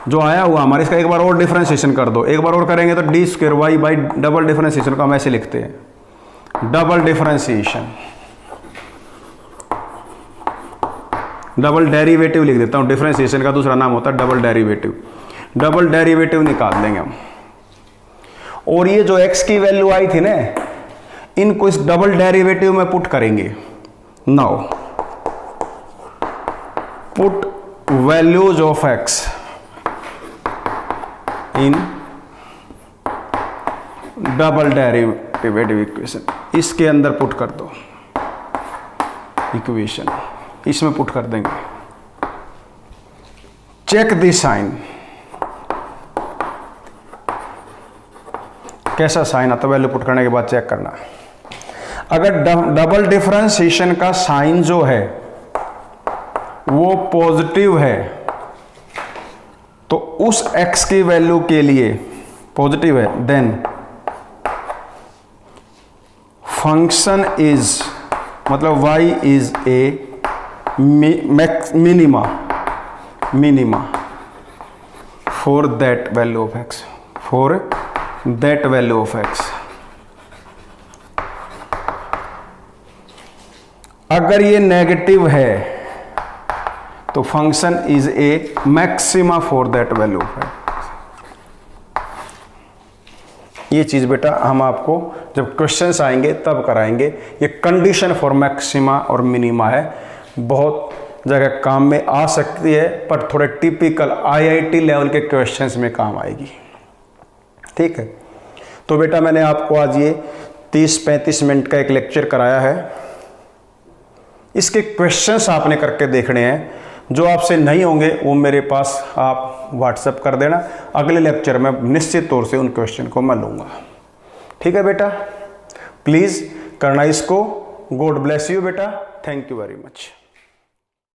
जो आया हुआ हमारे इसका एक बार और डिफरेंशिएशन कर दो, एक बार और करेंगे तो D square Y by double differentiation को हम ऐसे लिखते हैं, डबल डिफरेंशिएशन, डबल डेरिवेटिव लिख देता हूं, डिफरेंशिएशन का दूसरा नाम होता है डबल डेरिवेटिव, डबल डेरिवेटिव निकाल देंगे हम। और ये जो x की वैल्यू आई थी ना, इनको इस डबल डेरिवेटिव में पुट करेंगे। Now put values of x in double derivative equation, इसके अंदर पुट कर दो इक्वेशन, इसमें पुट कर देंगे। चेक द साइन, कैसा साइन आता है वैल्यू पुट करने के बाद चेक करना। अगर डबल डिफरेंशिएशन का साइन जो है वो पॉजिटिव है तो उस x की वैल्यू के लिए पॉजिटिव है, देन फंक्शन इज, मतलब y is a minima, minima for that value of x, for that value of x। अगर ये नेगेटिव है तो function is a maxima for that value of x। ये चीज बेटा हम आपको जब क्वेश्चंस आएंगे तब कराएंगे। ये कंडीशन फॉर मैक्सिमा और मिनिमा है, बहुत जगह काम में आ सकती है, पर थोड़े टिपिकल IIT लेवल के क्वेश्चंस में काम आएगी। ठीक है, तो बेटा मैंने आपको आज ये 30-35 मिनट का एक लेक्चर कराया है। इसके क्वेश्चंस आपने करके देखने हैं, जो आपसे नहीं होंगे वो मेरे पास आप व्हाट्सएप कर देना। अगले लेक्चर में निश्चित तौर से उन क्वेश्चन को मैं लूँगा। ठीक है बेटा, प्लीज़ करना इसको। गॉड ब्लेस यू बेटा, थैंक यू वेरी मच।